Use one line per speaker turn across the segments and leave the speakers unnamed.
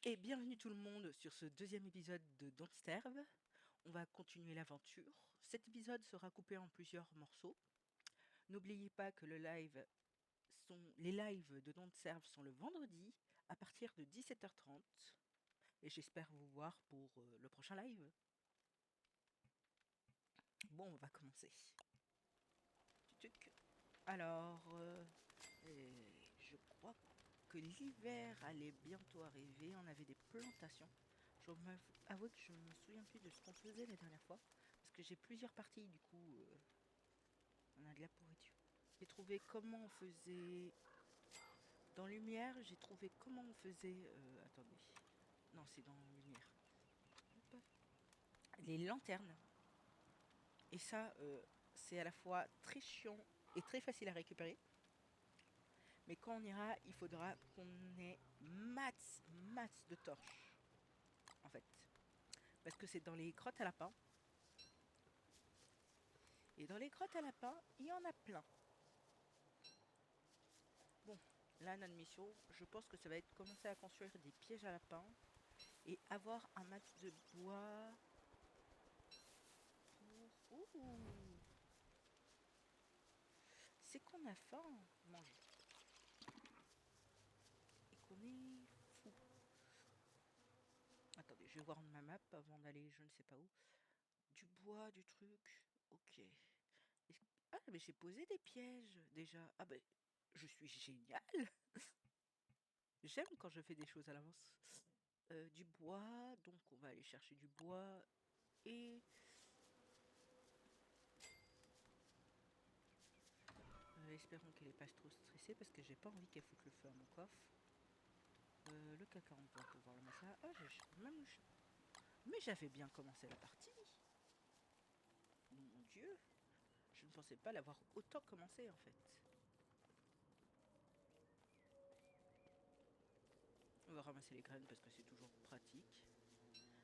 Et bienvenue tout le monde sur ce deuxième épisode de Don't Starve. On va continuer l'aventure. Cet épisode sera coupé en plusieurs morceaux. N'oubliez pas que les lives de Don't Starve sont le vendredi à partir de 17h30. Et j'espère vous voir pour le prochain live. Bon, on va commencer. Tuc. Alors, je crois que l'hiver allait bientôt arriver. On avait des plantations. Je dois avouer que je me souviens plus de ce qu'on faisait la dernière fois. Parce que j'ai plusieurs parties, du coup, on a de la pourriture. J'ai trouvé comment on faisait. Dans Lumière, j'ai trouvé comment on faisait. Attendez. Non, c'est dans Lumière. Hop. Les lanternes. Et ça, c'est à la fois très chiant et très facile à récupérer. Mais quand on ira, il faudra qu'on ait max de torches, en fait. Parce que c'est dans les grottes à lapins. Et dans les grottes à lapins, il y en a plein. Bon, là, notre mission, je pense que ça va être commencer à construire des pièges à lapins et avoir un max de bois pour... Ouh, c'est qu'on a faim, manger. Et qu'on est fou. Attendez, je vais voir ma map avant d'aller je ne sais pas où. Du bois, du truc. Ok. Ah, mais j'ai posé des pièges déjà. Ah ben, je suis génial. J'aime quand je fais des choses à l'avance. Du bois, donc on va aller chercher du bois et espérons qu'elle n'est pas trop stressée parce que j'ai pas envie qu'elle foute le feu à mon coffre. Le caca, on va pouvoir le mettre là. Ah, mais j'avais bien commencé la partie. Mon Dieu, je ne pensais pas l'avoir autant commencé en fait. On va ramasser les graines parce que c'est toujours pratique.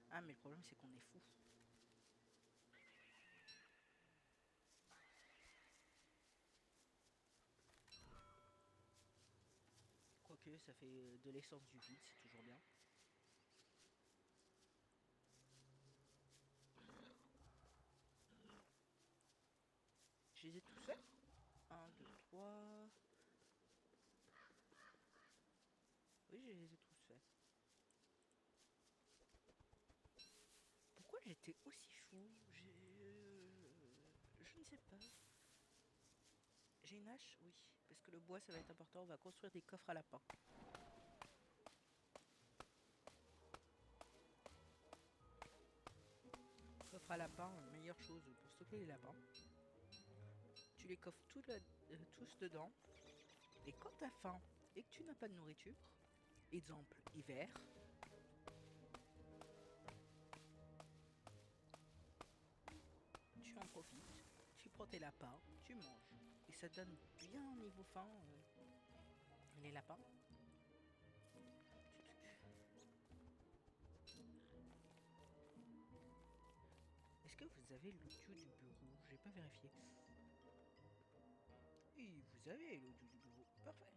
Ah, mais le problème c'est qu'on est fou. Quoique ça fait de l'essence du vide, c'est toujours bien. Je les ai tous faits. Un, 2, 3. Oui, je les ai tous faits. Pourquoi j'étais aussi fou? Je ne sais pas. J'ai une hache? Oui. Parce que le bois, ça va être important. On va construire des coffres à lapins. Coffre à lapins, meilleure chose pour stocker les lapins. Tu les coffres tous dedans. Et quand t'as faim et que tu n'as pas de nourriture, exemple hiver, tu en profites, tu prends tes lapins, tu manges. Et ça donne bien niveau faim les lapins. Est-ce que vous avez l'audio du bureau? J'ai pas vérifié. Oui, vous avez l'audio du bureau. Parfait.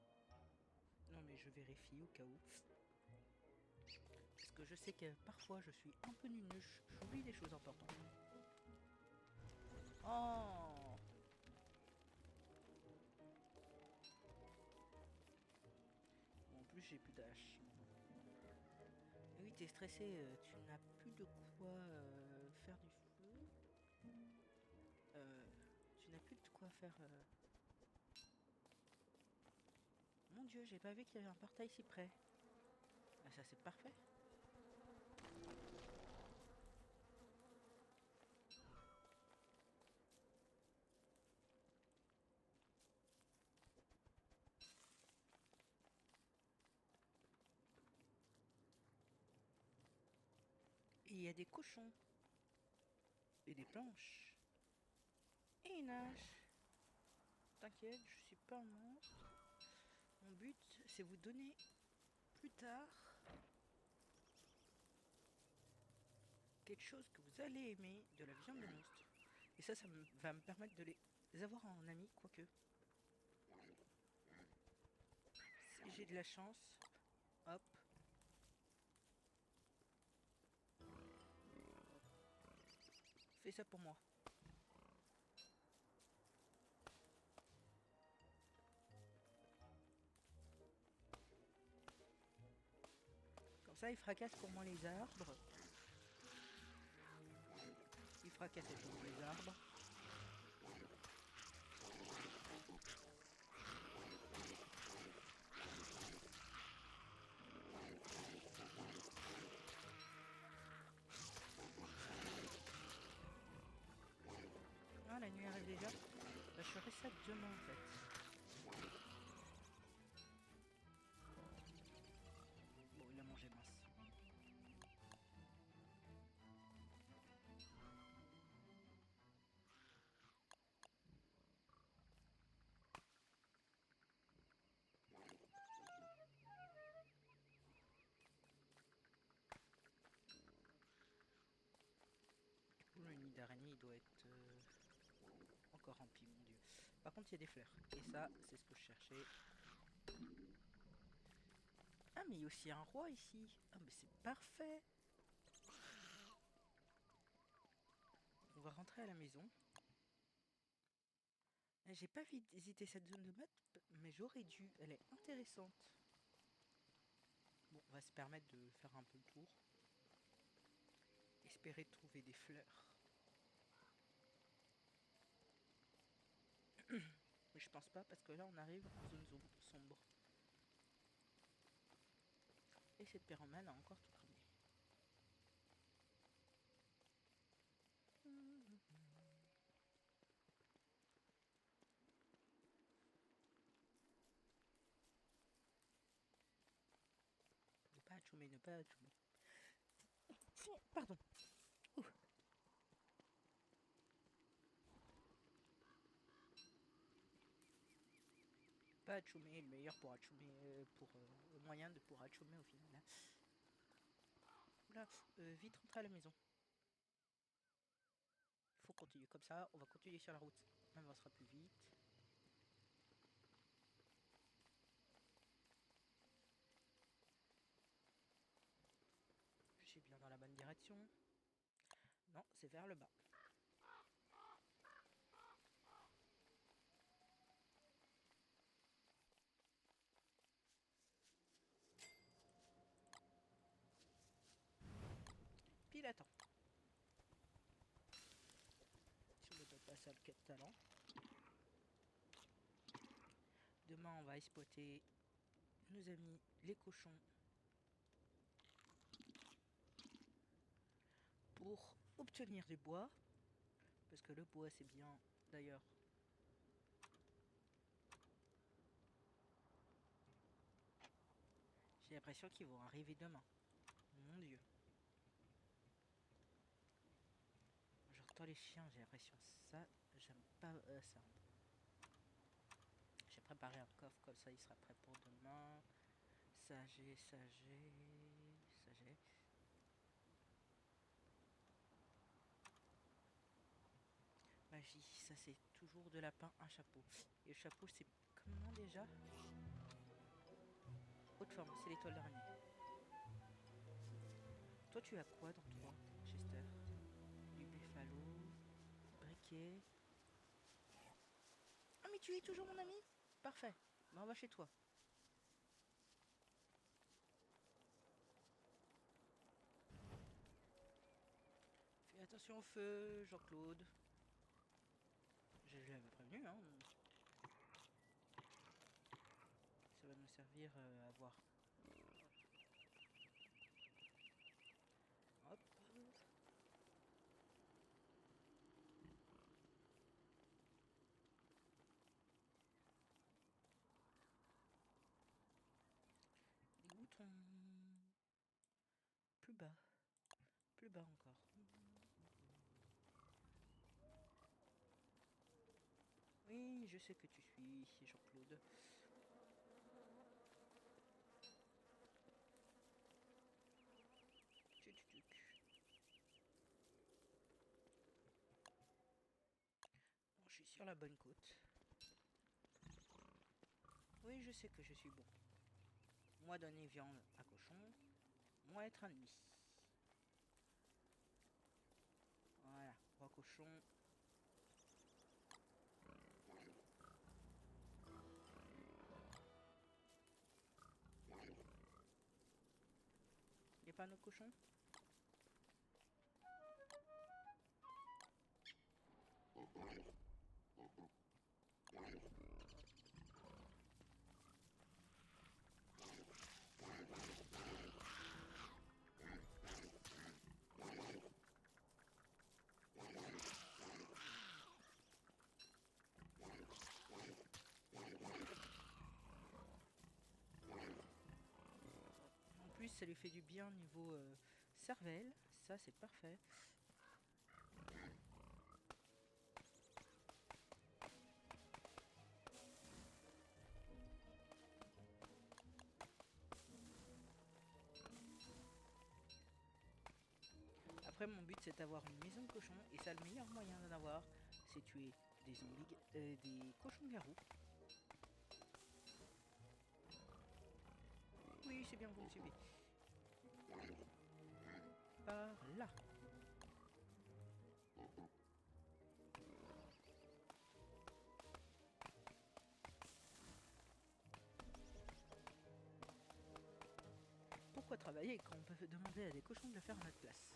Non mais je vérifie au cas où. Parce que je sais que parfois je suis un peu nunuche. J'oublie des choses importantes. Oh, bon, en plus j'ai plus d'âge. Oui, t'es stressé, tu n'as plus de quoi faire du feu. Euh, Tu n'as plus de quoi faire. Mon Dieu, j'ai pas vu qu'il y avait un portail si près. Ah, ça c'est parfait. Et il y a des cochons. Et des planches. Et une hache. T'inquiète, je suis pas un monstre. Mon but, c'est vous donner plus tard quelque chose que vous allez aimer, de la viande de monstre. Et ça va me permettre de les avoir en ami, quoique. Si j'ai de la chance, hop, Fais ça pour moi. Comme ça, il fracasse pour moi les arbres. Il fracasse pour moi les arbres. Ah, la nuit arrive déjà. Bah, je ferai ça demain en fait. Bon, il a mangé mince. Le nid d'araignée, il doit être encore rempli, mon dieu. Par contre, il y a des fleurs. Et ça, c'est ce que je cherchais. Ah, mais il y a aussi un roi ici. Ah, mais c'est parfait. On va rentrer à la maison. J'ai pas visité cette zone de map, mais j'aurais dû. Elle est intéressante. Bon, on va se permettre de faire un peu le tour. Espérer trouver des fleurs. Mais je pense pas parce que là on arrive en zone sombre. Et cette péromane a encore tout cramé. Ne pas choumer, ne pas choumer. Pardon. Ouh. Pas choumer, le meilleur pour achoumer, le moyen de pour achoumer au final. Là. Oula, vite rentrer à la maison. Il faut continuer comme ça, on va continuer sur la route. On avancera plus vite. Je suis bien dans la bonne direction. Non, c'est vers le bas. Pile à temps. Si on ne doit pas ça le quai de talent. Demain, on va exploiter nos amis les cochons pour obtenir du bois. Parce que le bois, c'est bien. D'ailleurs, j'ai l'impression qu'ils vont arriver demain. Mon dieu. J'entends les chiens, j'ai l'impression. Ça, j'aime pas ça. J'ai préparé un coffre comme ça, il sera prêt pour demain. Ça j'ai. Magie, ça c'est toujours de lapin, un chapeau. Et le chapeau, c'est comment déjà? Haute forme, c'est l'étoile d'araignée. Toi, tu as quoi dans toi, Chester? Du buffalo, briquet. Ah, mais tu es toujours mon ami? Parfait. Bah, on va chez toi. Fais attention au feu, Jean-Claude. Je l'avais prévenu, hein. Ça va nous servir à voir. Hop. Les moutons. Plus bas. Plus bas encore. Oui, je sais que tu suis, Jean-Claude. Tuc, tuc. Bon, je suis sur la bonne côte. Oui, je sais que je suis bon. Moi donner viande à cochon, moi être ennemi. Voilà, roi cochon. cochons. Y a pas un autre cochon? En plus, ça lui fait du bien au niveau cervelle. Ça, c'est parfait. Après, mon but, c'est d'avoir une maison de cochons. Et ça, le meilleur moyen d'en avoir, c'est tuer des zombies, des cochons garous. Oui, c'est bien, vous me suivez. Par là. Pourquoi travailler quand on peut demander à des cochons de le faire à notre place?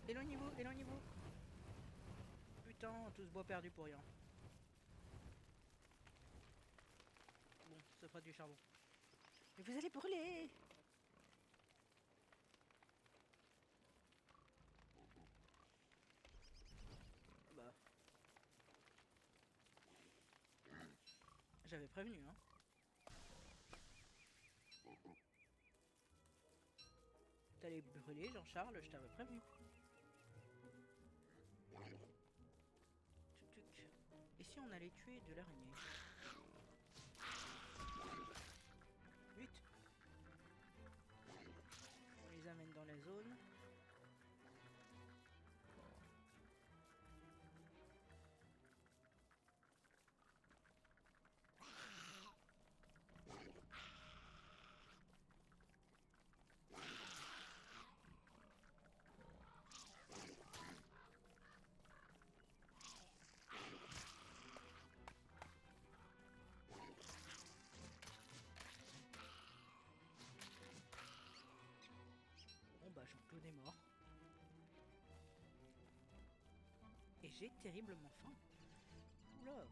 Éloignez-vous, éloignez-vous. Putain, tout ce bois perdu pour rien. Bon, ça fera du charbon. Mais vous allez brûler! Bah. J'avais prévenu, hein. T'allais brûler, Jean-Charles, je t'avais prévenu. Tuc, tuc. Et si on allait tuer de l'araignée? Vite! On les amène dans la zone. Bon bah, Jean-Claude est mort. Et j'ai terriblement faim. Oula!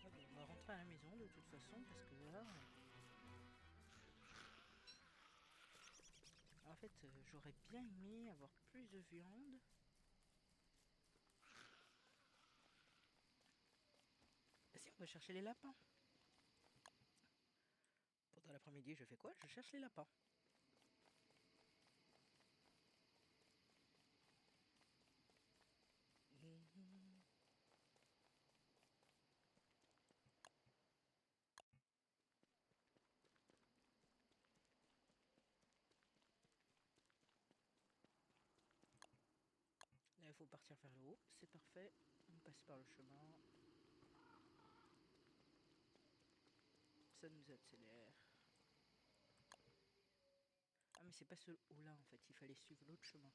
Ah bon, on va rentrer à la maison de toute façon parce que là... En fait, j'aurais bien aimé avoir plus de viande. Si, on va chercher les lapins. Pendant l'après-midi, je fais quoi? Je cherche les lapins. Là, il faut partir vers le haut. C'est parfait. On passe par le chemin. Ça nous accélère. Ah, mais c'est pas ce haut-là, en fait. Il fallait suivre l'autre chemin.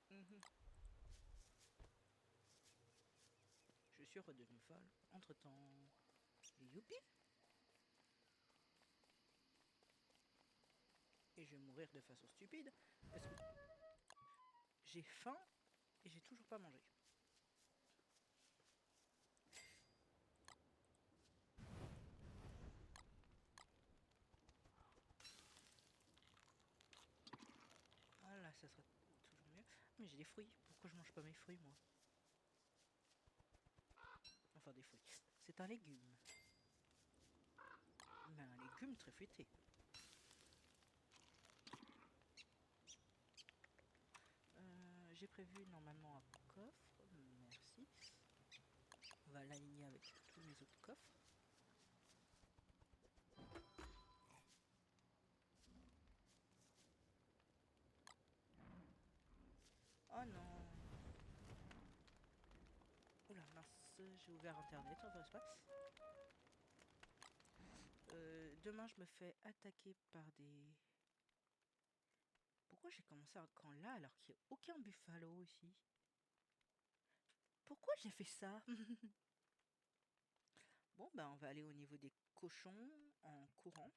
Mhm. suis redevenue folle. Entre-temps, youpi! Et je vais mourir de façon stupide parce que j'ai faim et j'ai toujours pas mangé. Voilà, ça sera toujours mieux. Mais j'ai des fruits. Pourquoi je mange pas mes fruits, moi? Enfin, des fruits. C'est un légume. Mais un légume très fruité. J'ai prévu normalement un coffre. Merci. On va l'aligner avec tous mes autres coffres. Oh non! Oula, mince, j'ai ouvert internet, enfin c'est pas. Demain, je me fais attaquer par des. Pourquoi j'ai commencé un camp là alors qu'il n'y a aucun buffalo ici? Pourquoi j'ai fait ça? Bon, bah, on va aller au niveau des cochons en courant.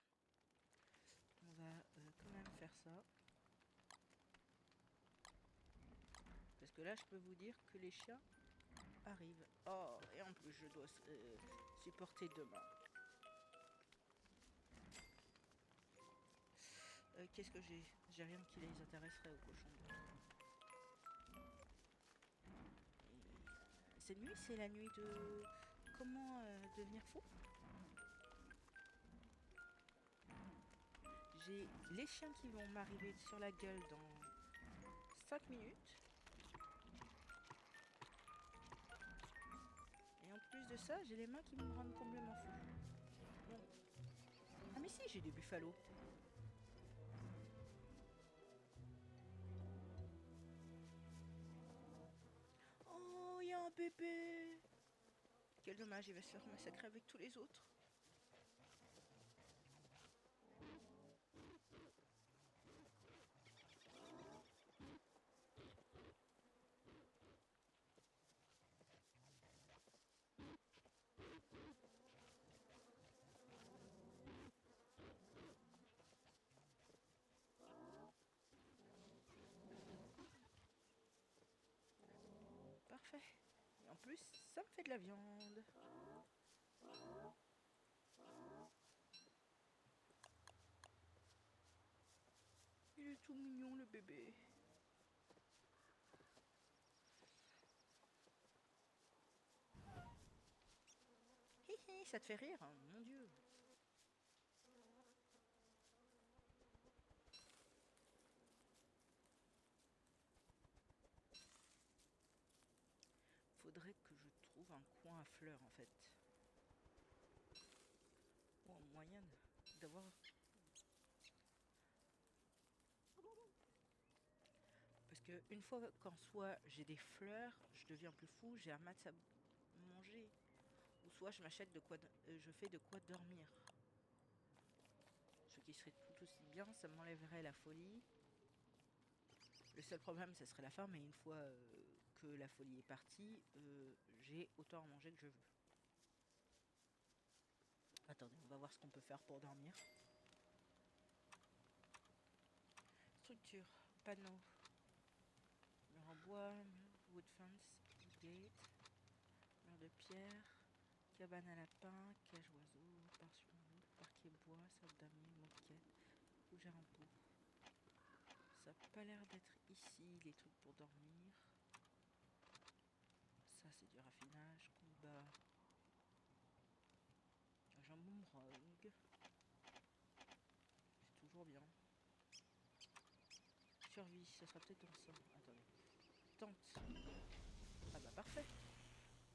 On va quand même faire ça. Parce que là, je peux vous dire que les chiens arrivent. Oh, et en plus, je dois supporter demain. Qu'est-ce que j'ai? J'ai rien qui les intéresserait aux cochons. Cette nuit, c'est la nuit de... Comment devenir fou? J'ai les chiens qui vont m'arriver sur la gueule dans 5 minutes. Et en plus de ça, j'ai les mains qui me rendent complètement fou. Bon. Ah mais si, j'ai des buffalos. Oh, il y a un bébé. Quel dommage, il va se faire massacrer avec tous les autres. Parfait. Et en plus, ça me fait de la viande. Il est tout mignon, le bébé. Hi hi, ça te fait rire, hein, mon Dieu. Faudrait que je trouve un coin à fleurs, en fait. Ou un moyen d'avoir... Parce que une fois qu'en soi j'ai des fleurs, je deviens plus fou, j'ai un max à manger. Ou soit je m'achète de quoi, je fais de quoi dormir. Ce qui serait tout aussi bien, ça m'enlèverait la folie. Le seul problème, ça serait la faim, mais une fois que la folie est partie, j'ai autant à manger que je veux. Attendez, on va voir ce qu'on peut faire pour dormir. Structure, panneau, mur en bois, wood fence, gate, mur de pierre, cabane à lapin, cage oiseau, parquet bois, salle d'amis, moquette, fougère en pot. Ça n'a pas l'air d'être ici les trucs pour dormir. Ça c'est du raffinage, combat, jambon brogue. C'est toujours bien. Survie, ça sera peut-être dans ça. Attendez. Tente. Ah bah parfait.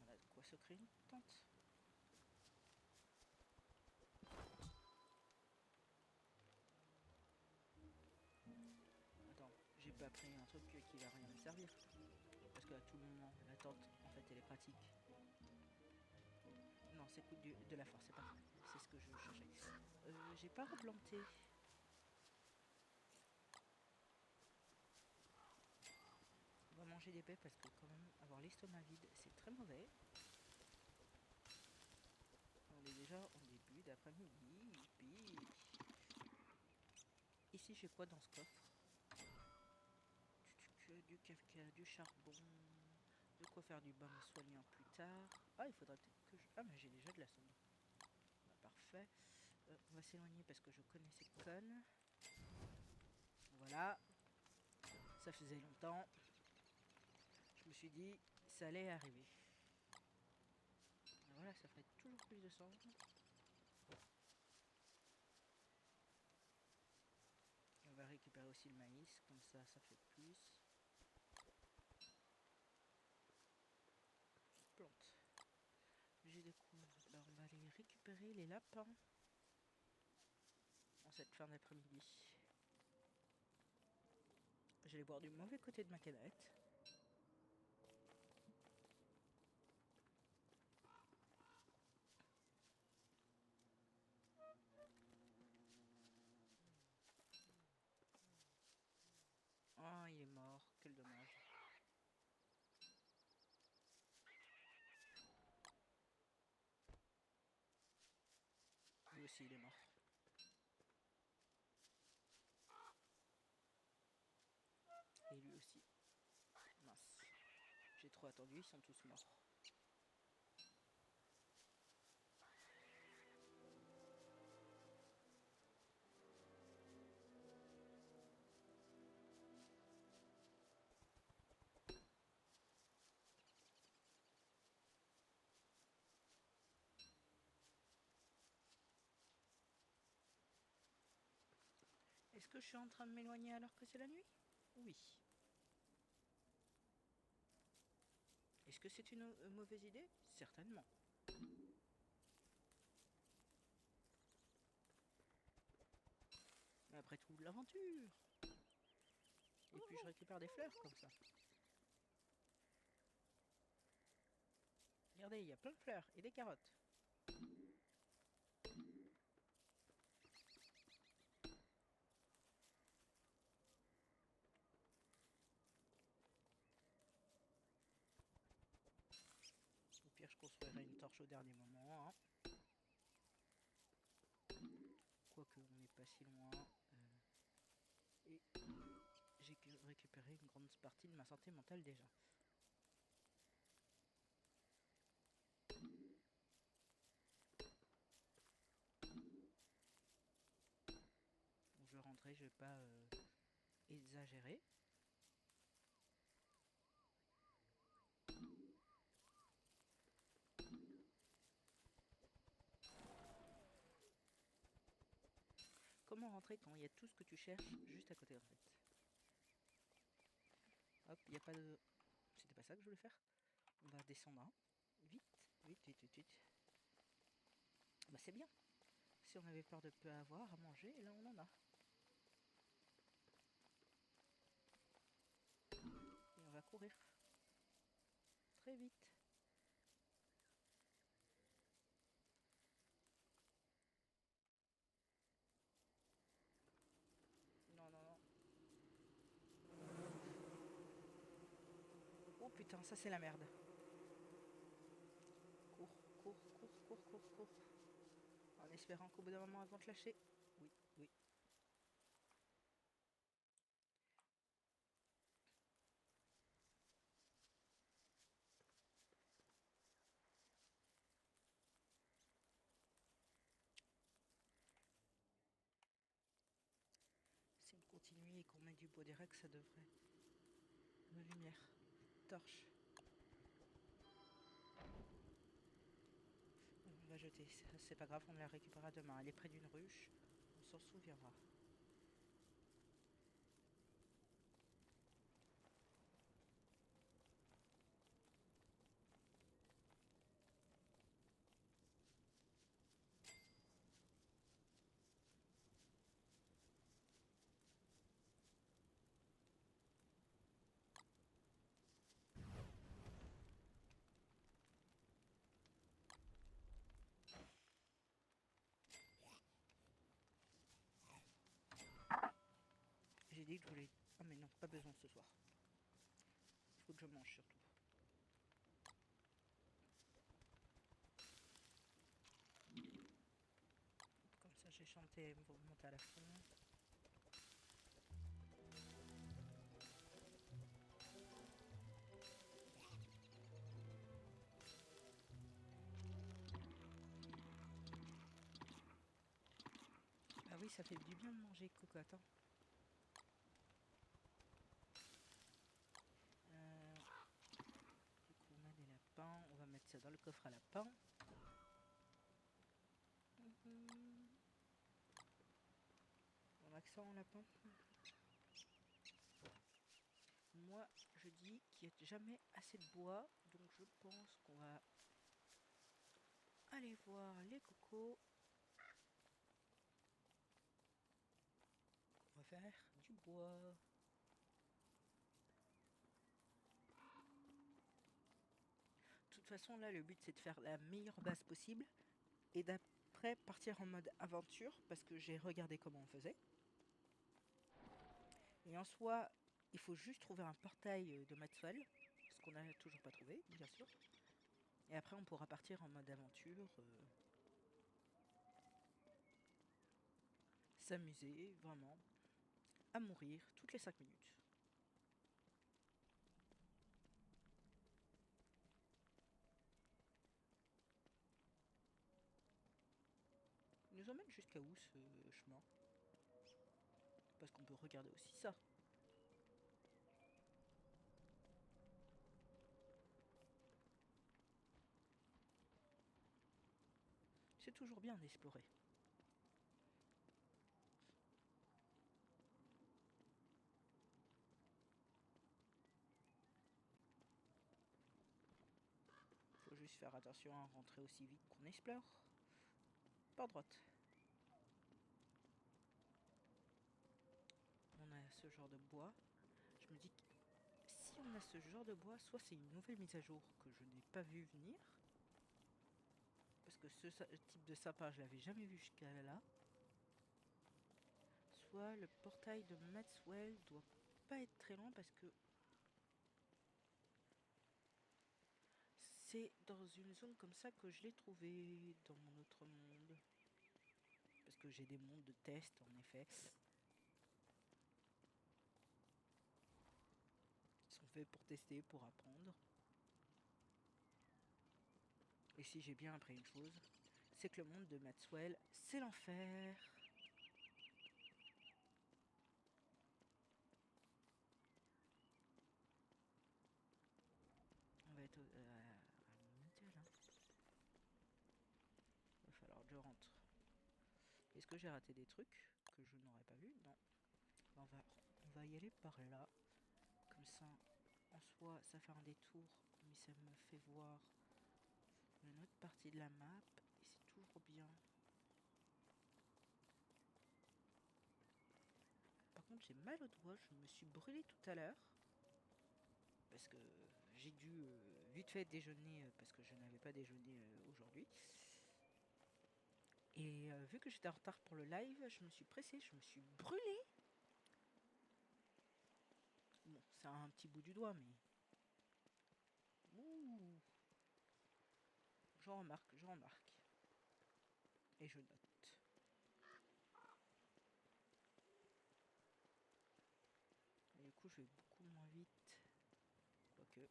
On a de quoi se créer une tente. Attends, j'ai pas pris un truc qui va rien me servir. Parce qu'à tout moment, la tente, en fait, elle est pratique. Non, c'est de la force, c'est pas. C'est ce que je cherchais. J'ai pas replanté. On va manger des baies parce que quand même, avoir l'estomac vide, c'est très mauvais. déjà en début d'après-midi. Youpi. Ici, j'ai quoi dans ce coffre? Du caca, du charbon, de quoi faire du bain soignant plus tard. Ah, il faudrait peut-être que je... Ah, mais j'ai déjà de la sonde. Bah, parfait. On va s'éloigner parce que je connais cette conne. Voilà. Ça faisait longtemps. Je me suis dit, ça allait arriver. Et voilà, ça ferait toujours plus de sang. On va récupérer aussi le maïs, comme ça, ça fait plus. Plante. J'ai des quoi? Bah, on va aller récupérer les lapins en cette fin d'après-midi. J'allais boire du mauvais côté de ma canette. Oh, il est mort, quel dommage. Lui aussi, il est mort. Et lui aussi. Mince. J'ai trop attendu, ils sont tous morts. Est-ce que je suis en train de m'éloigner alors que c'est la nuit? Oui. Est-ce que c'est une mauvaise idée? Certainement. Mais après tout, l'aventure. Et puis je récupère des fleurs comme ça. Regardez, il y a plein de fleurs et des carottes. Au pire, je construirai une torche au dernier moment. Hein. Quoique, on n'est pas si loin. Et j'ai récupéré une grande partie de ma santé mentale déjà. Donc, je vais rentrer, je vais pas exagérer. Comment rentrer quand il y a tout ce que tu cherches juste à côté en fait? Hop, il n'y a pas de... C'était pas ça que je voulais faire. On va descendre. Hein. Vite, vite, vite, vite, vite. Bah c'est bien. Si on avait peur de peu avoir à manger, là on en a. Et on va courir. Très vite. Non, non, non. Oh putain, ça c'est la merde. Cours, cours, cours, cours, cours, cours. En espérant qu'au bout d'un moment elles vont te lâcher. Oui, oui. Si on continue et qu'on met du bois direct, ça devrait... La lumière. Torche. On va jeter. C'est pas grave, on la récupérera demain. Elle est près d'une ruche. On s'en souviendra. J'ai dit que je voulais... Ah mais non, pas besoin ce soir. Il faut que je mange surtout. fait monter à la fond. Ah oui, ça fait du bien de manger cocotte. Hein. Du coup, on a des lapins. On va mettre ça dans le coffre à lapins. On a que ça en lapin. Moi, je dis qu'il n'y a jamais assez de bois. Donc, je pense qu'on va aller voir les cocos. On va faire du bois. De toute façon, là, le but, c'est de faire la meilleure base possible. Et d'après, partir en mode aventure. Parce que j'ai regardé comment on faisait. Et en soi, il faut juste trouver un portail de Maxwell. Ce qu'on n'a toujours pas trouvé, bien sûr. Et après, on pourra partir en mode aventure. S'amuser, vraiment. À mourir toutes les 5 minutes. Il nous emmène jusqu'à où ce chemin? Parce qu'on peut regarder aussi ça. C'est toujours bien d'explorer. Faut juste faire attention à rentrer aussi vite qu'on explore. Par droite. On a ce genre de bois. Je me dis que si on a ce genre de bois, soit c'est une nouvelle mise à jour que je n'ai pas vu venir. Parce que ce type de sapin, je l'avais jamais vu jusqu'à là. Soit le portail de Maxwell doit pas être très loin parce que c'est dans une zone comme ça que je l'ai trouvé dans mon autre monde. Parce que j'ai des mondes de test en effet. Qui sont faits pour tester, pour apprendre. Et si j'ai bien appris une chose, c'est que le monde de Maxwell, c'est l'enfer. On va être à Middle. Hein. Il va falloir que je rentre. Est-ce que j'ai raté des trucs que je n'aurais pas vu? Non. On va y aller par là. Comme ça, en soi, ça fait un détour, mais ça me fait voir une autre partie de la map. Et c'est toujours bien. Par contre, j'ai mal au doigt. Je me suis brûlé tout à l'heure. Parce que j'ai dû vite fait déjeuner parce que je n'avais pas déjeuné aujourd'hui. Et vu que j'étais en retard pour le live, je me suis pressée, je me suis brûlée. Bon, c'est un petit bout du doigt, mais... Ouh. J'en remarque, j'en remarque. Et je note. Et du coup, je vais beaucoup moins vite. Quoique...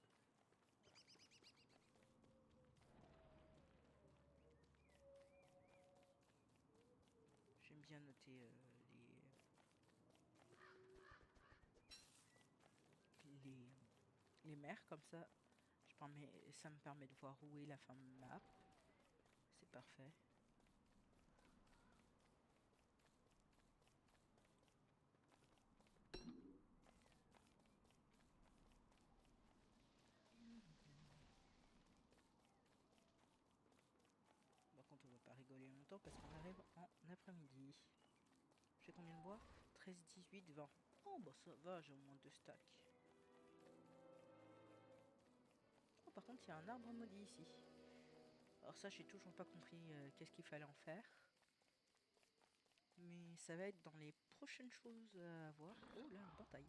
J'aime bien noter les, les mers comme ça. Ça me permet de voir où est la fin de map. C'est parfait. Par contre, on va pas rigoler longtemps parce qu'on arrive en après-midi. J'ai combien de bois? 13, 18, 20. Oh, bah ça va, j'ai au moins 2 stacks. Oh, par contre, il y a un arbre maudit ici. Alors ça, j'ai toujours pas compris qu'est-ce qu'il fallait en faire. Mais ça va être dans les prochaines choses à voir. Oh là, un portail.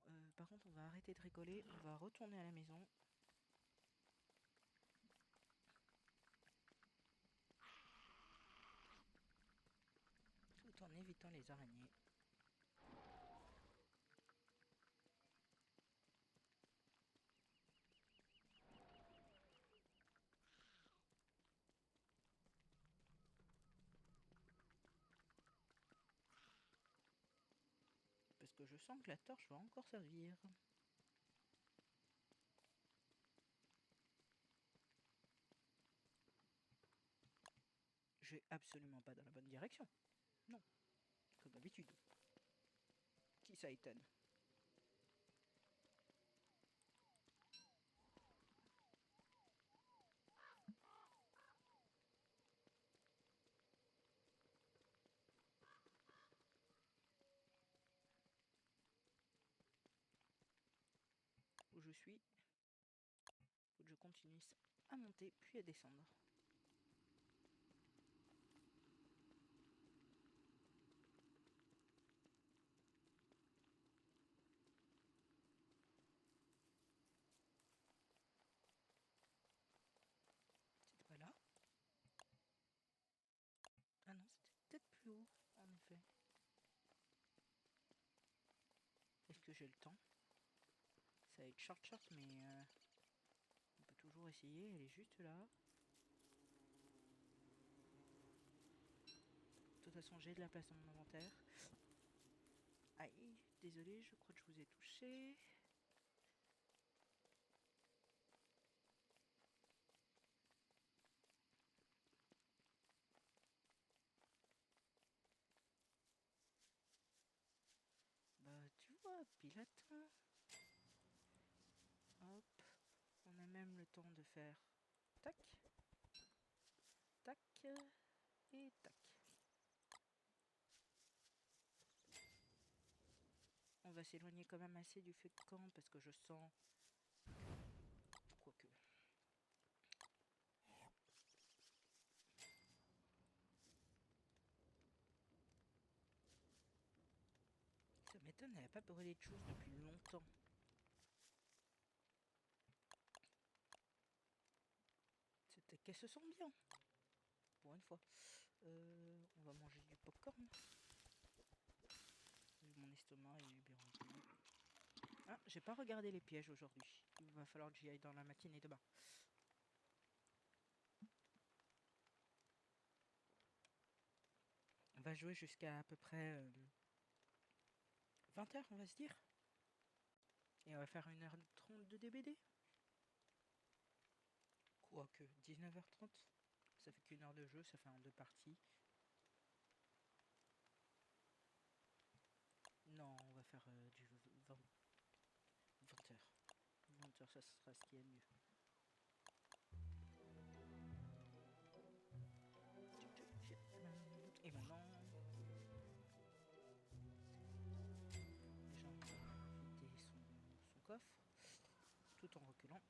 Bon, par contre, on va arrêter de rigoler. On va retourner à la maison. en évitant les araignées. Parce que je sens que la torche va encore servir. Je vais absolument pas dans la bonne direction. Non, comme d'habitude. Qui ça étonne? Où je suis, faut que je continue à monter puis à descendre. C'était pas là? Ah non, c'était peut-être plus haut, en effet. Est-ce que j'ai le temps? Ça va être short, mais on peut toujours essayer. Elle est juste là. De toute façon, j'ai de la place dans mon inventaire. Aïe, désolé, je crois que je vous ai touché. Bah, tu vois, pilote. Hop. On a même le temps de faire tac, tac et tac. On va s'éloigner quand même assez du feu de camp parce que je sens... Quoique... Ça m'étonne, elle n'a pas brûlé de choses depuis longtemps. C'était qu'elle se sent bien. Pour une fois. On va manger du popcorn. Mon estomac est bien rempli. Ah, j'ai pas regardé les pièges aujourd'hui. Il va falloir que j'y aille dans la matinée demain. On va jouer jusqu'à peu près 20 h, on va se dire. Et on va faire 1h30 de DBD. Quoique, 19h30. Ça fait qu'1 heure de jeu, ça fait en 2 parties. Non, on va faire du 20h. 20h, ça sera ce qu'il y a de mieux. Et maintenant... Déjà, on va vider son coffre. Tout en reculant.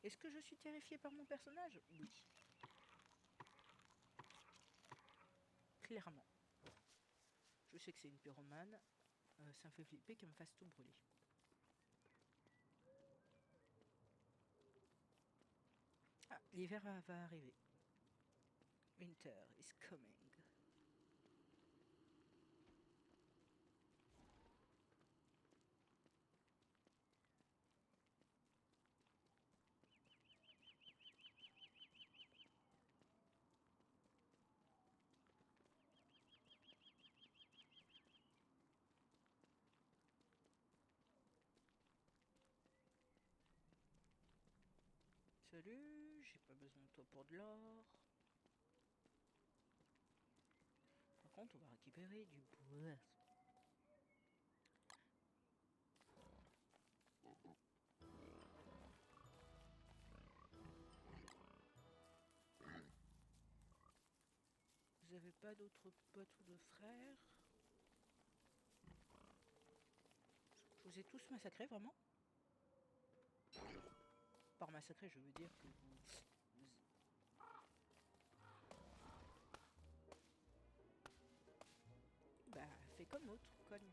Est-ce que je suis terrifiée par mon personnage? Oui. Clairement. Je sais que c'est une pyromane. Ça me fait flipper qu'elle me fasse tout brûler. Ah, l'hiver va arriver. Winter is coming. Salut, j'ai pas besoin de toi pour de l'or. Par contre, on va récupérer du bois. Vous avez pas d'autres potes ou de frères? Je vous ai tous massacrés, vraiment? Par massacrer, je veux dire que vous... Bah, fais comme l'autre, cogne.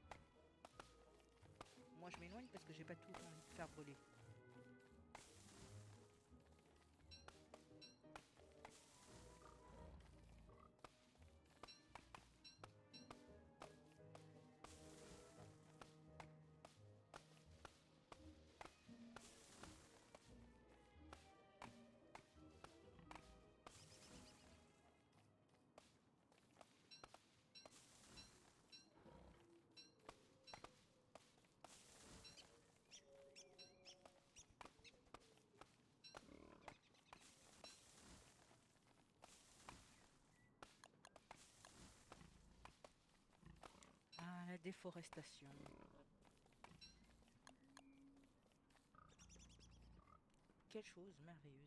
Moi, je m'éloigne parce que j'ai pas tout envie de faire brûler. la déforestation. Quelle chose merveilleuse.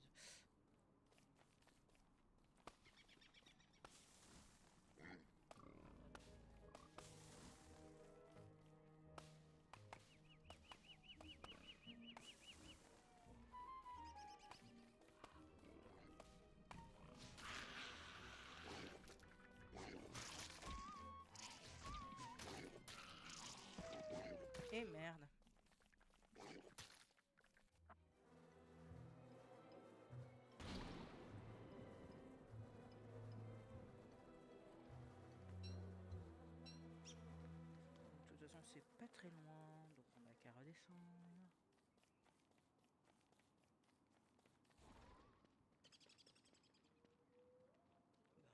Et merde. De toute façon, c'est pas très loin, donc on a qu'à redescendre.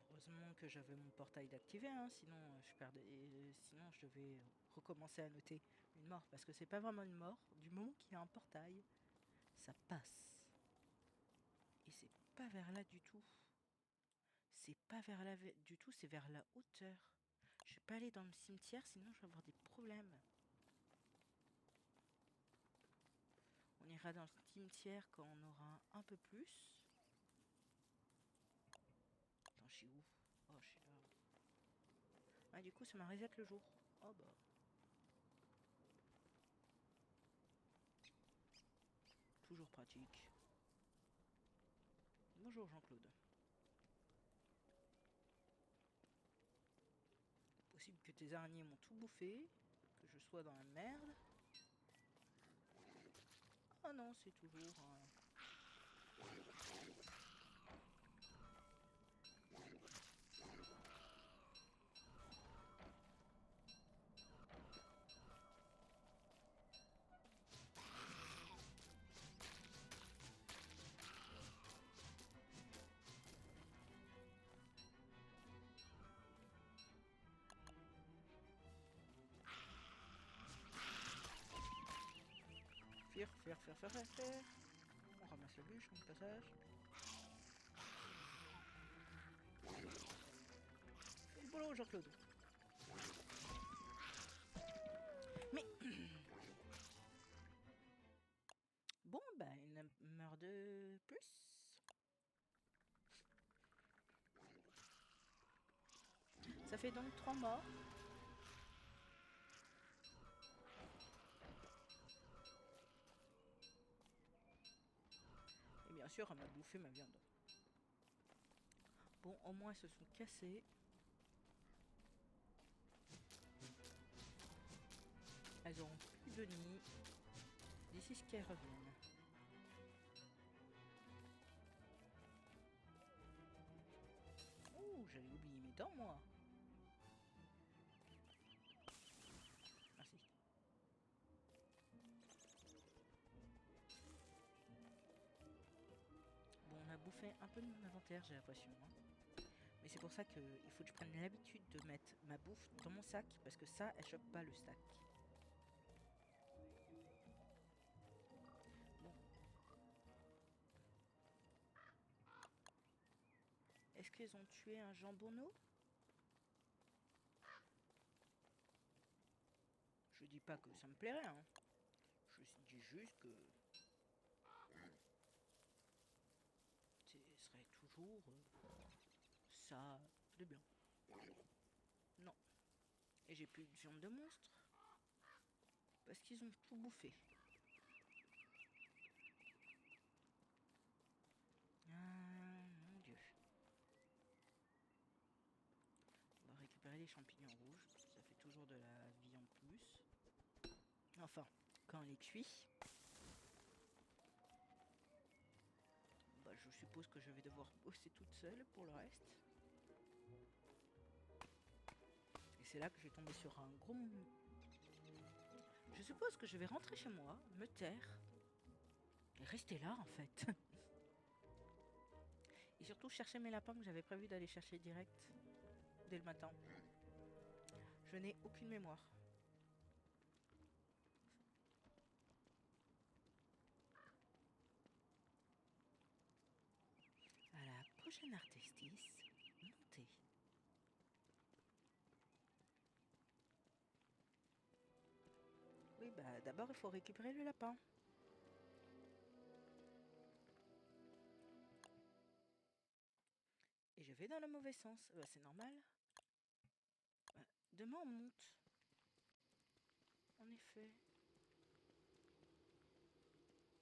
Heureusement que j'avais mon portail d'activer, hein, sinon sinon je devais recommencer à noter une mort, parce que c'est pas vraiment une mort. Du moment qu'il y a un portail, ça passe. Et c'est pas vers là du tout. C'est pas vers là du tout, c'est vers la hauteur. Je vais pas aller dans le cimetière, sinon je vais avoir des problèmes. On ira dans le cimetière quand on aura un peu plus. Attends, je suis où? Oh, je suis là. Ah, du coup, ça m'a reset le jour. Oh bah. Toujours pratique. Bonjour Jean-Claude. Possible que tes araignées m'ont tout bouffé, que je sois dans la merde. Oh non, c'est toujours... Faire. On ramasse la bûche en passage. Et le boulot, Jean-Claude. Mais... Bon, bah, il meurt de plus. Ça fait donc 3 morts. Et bien sûr, elle m'a bouffé ma viande. Bon, au moins, elles se sont cassées. Elles auront plus de nid d'ici ce qu'elles reviennent. Oh, j'allais oublier mes dents, moi. Merci. Bon, on a bouffé un peu de mon inventaire, j'ai l'impression. Hein. Mais c'est pour ça qu'il faut que je prenne l'habitude de mettre ma bouffe dans mon sac, parce que ça, elle chope pas le sac. Bon. Est-ce qu'ils ont tué un jambonneau? Je dis pas que ça me plairait, hein. Je dis juste que... ce serait toujours ça de bien. Non. Et j'ai plus de viande de monstre. Parce qu'ils ont tout bouffé. Ah, mon dieu. On va récupérer les champignons rouges. Ça fait toujours de la vie en plus. Enfin, quand elle est cuite. Bah, je suppose que je vais devoir bosser toute seule pour le reste. Et c'est là que je vais tomber sur un gros... Je suppose que je vais rentrer chez moi, me taire. Et rester là, en fait. Et surtout chercher mes lapins que j'avais prévu d'aller chercher direct. Dès le matin. Je n'ai aucune mémoire. À la prochaine armistice, montez. Bah d'abord il faut récupérer le lapin. Et je vais dans le mauvais sens. Bah, c'est normal. Bah, demain on monte. En effet.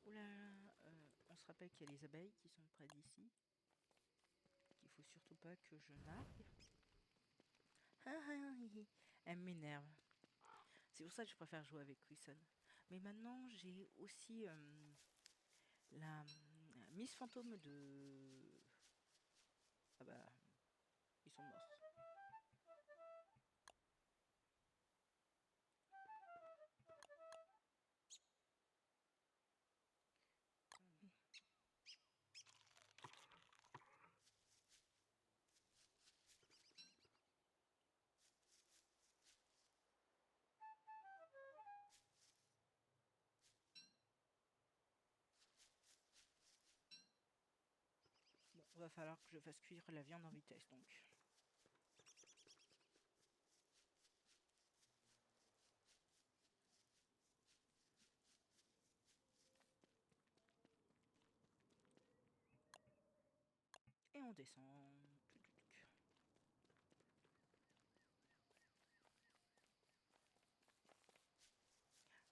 Oula, on se rappelle qu'il y a les abeilles qui sont près d'ici. Qu'il faut surtout pas que je nargue. Elle m'énerve. C'est pour ça que je préfère jouer avec Wilson. Mais maintenant j'ai aussi la Miss Fantôme de... Ah bah, ils sont morts. Bon, va falloir que je fasse cuire la viande en vitesse donc. Et on descend.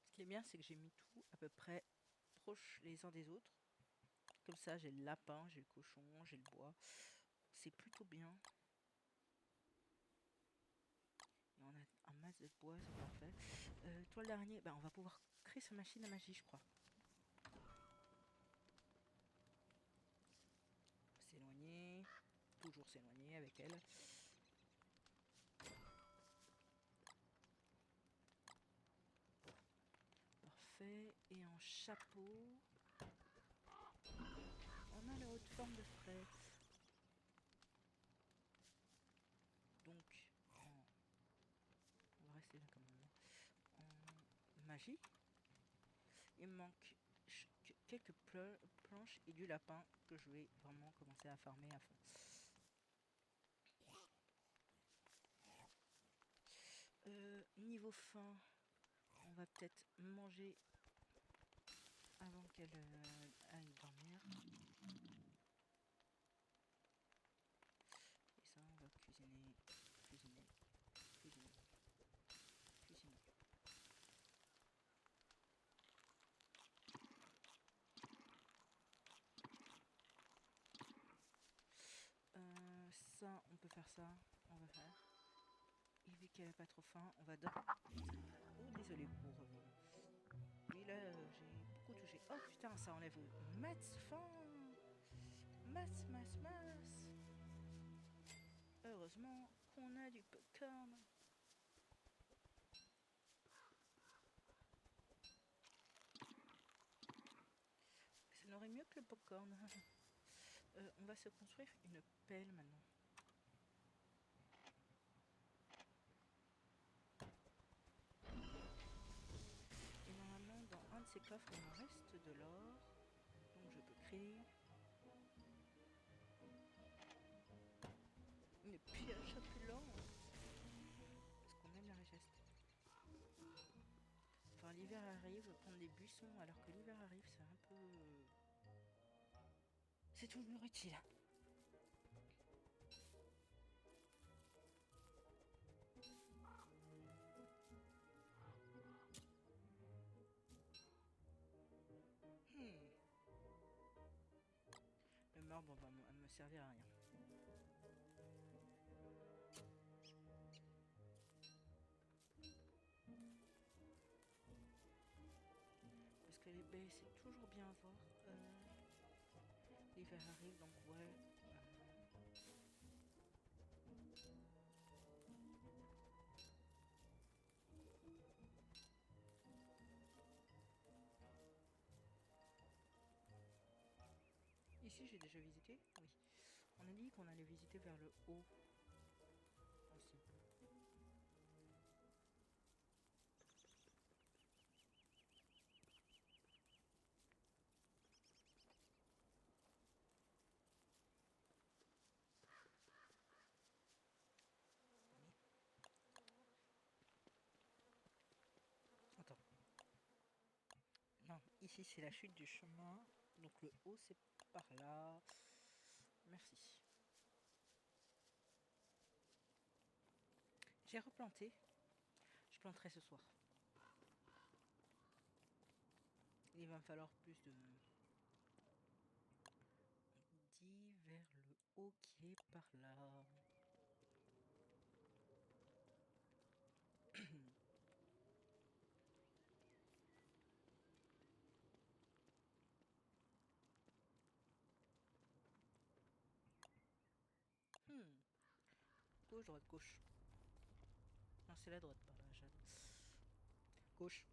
Ce qui est bien, c'est que j'ai mis tout à peu près proches les uns des autres. Comme ça, j'ai le lapin, j'ai le cochon, j'ai le bois. C'est plutôt bien. Et on a un masse de bois, c'est parfait. Toile d'araignée, bah, on va pouvoir créer sa machine à magie, je crois. S'éloigner. Toujours s'éloigner avec elle. Parfait. Et en chapeau, on a la haute forme de fraise. Donc, on va rester là comme on est. En magie, il me manque quelques planches et du lapin que je vais vraiment commencer à farmer à fond. Niveau faim, on va peut-être manger avant qu'elle aille dormir. Et ça, on va cuisiner, cuisiner, cuisiner, cuisiner. Ça, on peut faire ça. On va faire. Et vu qu'elle a pas trop faim, on va dormir. Oh, désolé pour. Oui, là, j'ai beaucoup touché. Oh putain, ça enlève maths faim. Maths. Heureusement qu'on a du popcorn. Ça n'aurait mieux que le popcorn. On va se construire une pelle maintenant. Et normalement, dans un de ces coffres, il me reste de l'or. Donc je peux créer une pioche opulente. Parce qu'on aime la richesse. Enfin, l'hiver arrive, prendre des buissons alors que l'hiver arrive, c'est un peu... C'est toujours utile. Le marbre va me servir à rien. Parce que les baies, c'est toujours bien à voir. L'hiver arrive, donc ouais. Ici, j'ai déjà visité. Oui. On a dit qu'on allait visiter vers le haut aussi. Attends. Non, ici c'est la chute du chemin. Donc le haut c'est par là. Merci. J'ai replanté. Je planterai ce soir. Il va me falloir plus de... dit vers le haut qui est par là. Gauche, droite, gauche. Non, c'est la droite par là, Jade. Gauche.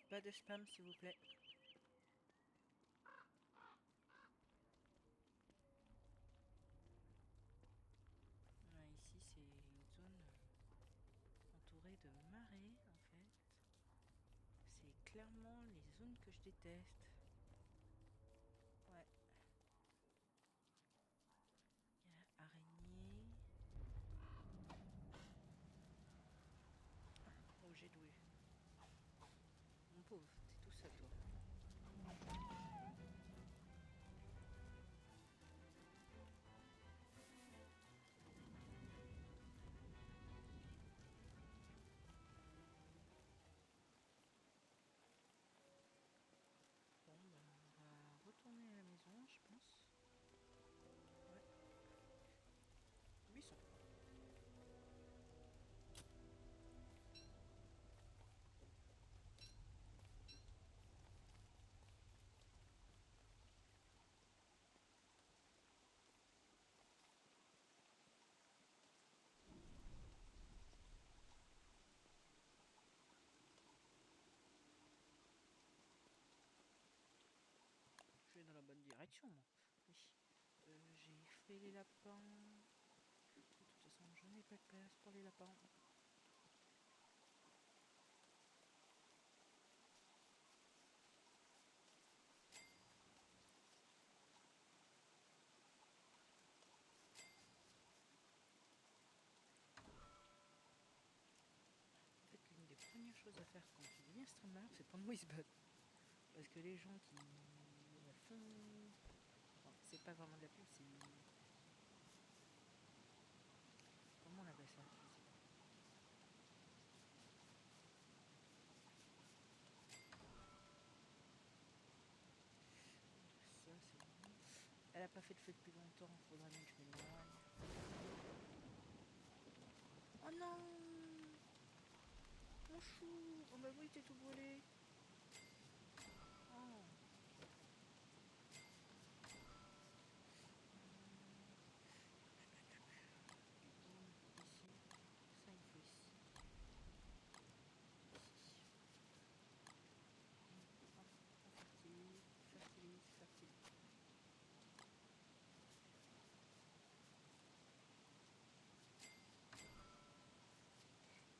Pas de spam, s'il vous plaît. Ici, c'est une zone entourée de marais, en fait. C'est clairement les zones que je déteste. Ouais. Il y a araignée. Oh, j'ai doué. Mon pauvre, t'es tout seul, toi. Bon, bah, on va retourner à la maison, je pense. Ouais. 800. Je vais dans la bonne direction, moi. Oui. J'ai fait les lapins. De toute façon, je n'ai pas de place pour les lapins. En fait, l'une des premières choses à faire quand tu deviens streamer, c'est prendre Wizbot. Parce que les gens qui la font... Enfin, c'est pas vraiment de la pub, c'est... Comment on appelle ça? Je sais pas. Ça, c'est bon. Elle a pas fait de feu depuis longtemps, faudra bien que je m'éloigne. Oh non! Mon chou! Oh bah oui, t'es tout brûlé! Oh! Du coup, il faut ici. Ça, il faut ici. Ici. Hop, on fertilise, fertilise, fertilise.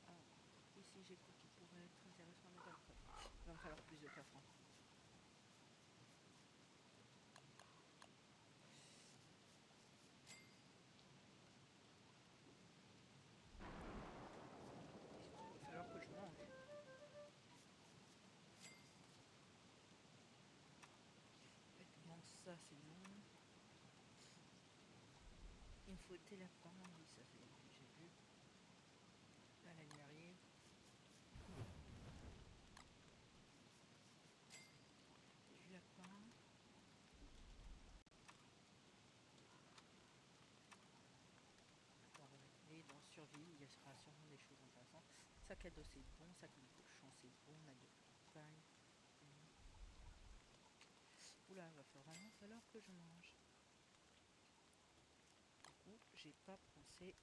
Alors, ici j'ai quoi qui pourrait être intéressant, mais d'accord. Il va me falloir plus de 4 ans. Il va falloir que je mange. Bon, ça c'est bon. Il me faut des lapins, oui, ça j'ai vu. Là, la nuit arrive. Du lapin. Bon, et dans survie, il y aura sûrement des choses intéressantes. Sac à dos c'est bon, sac de cochon c'est bon, on a de paille. Oula, va vraiment falloir que je mange. Du coup, j'ai pas pensé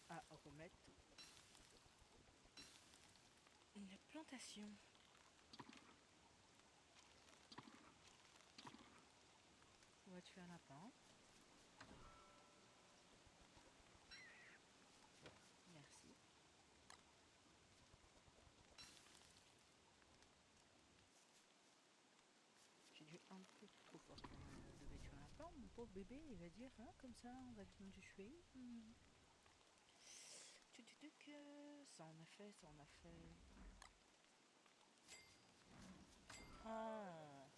à remettre une plantation. On va tuer un lapin. Merci. J'ai dû un pauvre bébé, il va dire, hein, comme ça, on va venir du tuer. Que ça en a fait, ça en a fait. Oh.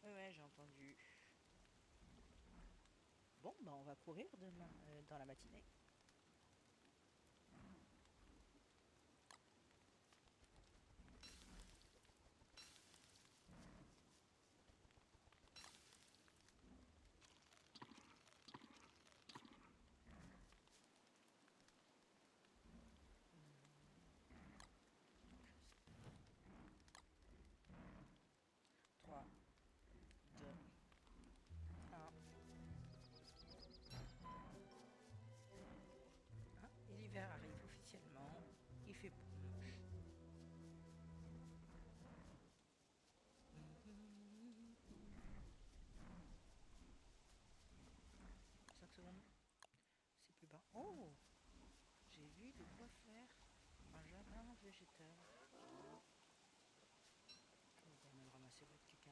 Ouais, j'ai entendu. Bon, bah on va courir demain, dans la matinée. Trois, deux, un. L'hiver arrive officiellement. Il fait beau. 5 secondes. C'est plus bas. Oh, j'ai vu de quoi faire un jardin végétal. On va quand même ramasser votre caca.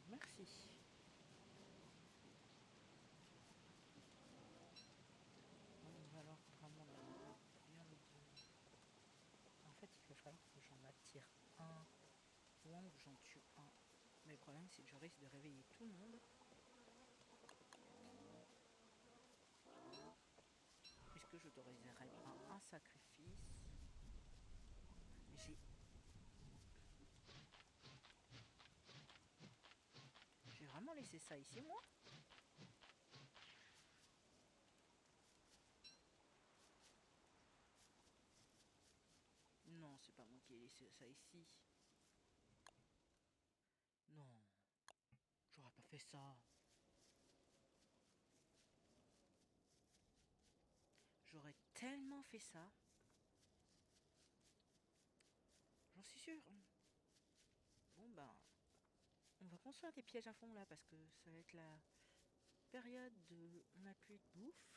Merci. Bon, il va alors vraiment bien de... En fait, il va falloir que j'en attire un ou que j'en tue un. Mais le problème, c'est que je risque de réveiller tout le monde. Puisque j'autoriserai pas un sacrifice. J'ai vraiment laissé ça ici, moi? Non, c'est pas moi qui ai laissé ça ici. Non, j'aurais pas fait ça. J'aurais tellement fait ça. J'en suis sûre. Bon ben, on va construire des pièges à fond là parce que ça va être la période de... On n'a plus de bouffe.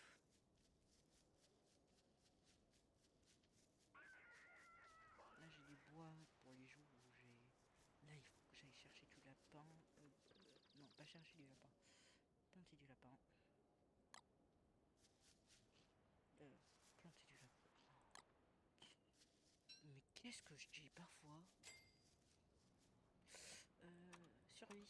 Là j'ai du bois pour les jours où j'ai... Là il faut que j'aille chercher du lapin. Non, pas chercher du lapin. Planter du lapin. Planter du lapin. Mais qu'est-ce que je dis parfois? Survie.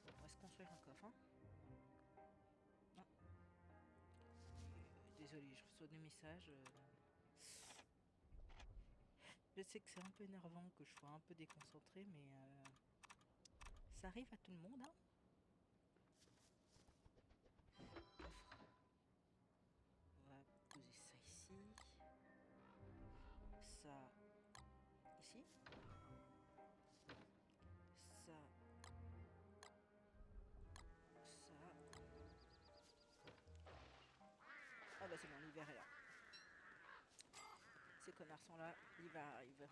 On va se construire un coffre, hein. Non. Désolée, je reçois des messages. Je sais que c'est un peu énervant que je sois un peu déconcentrée, mais ça arrive à tout le monde, hein. On va poser ça ici. Ça ici. Ça. Ça. Ah bah c'est bon, l'hiver est là. Ces connards sont là, l'hiver arrive.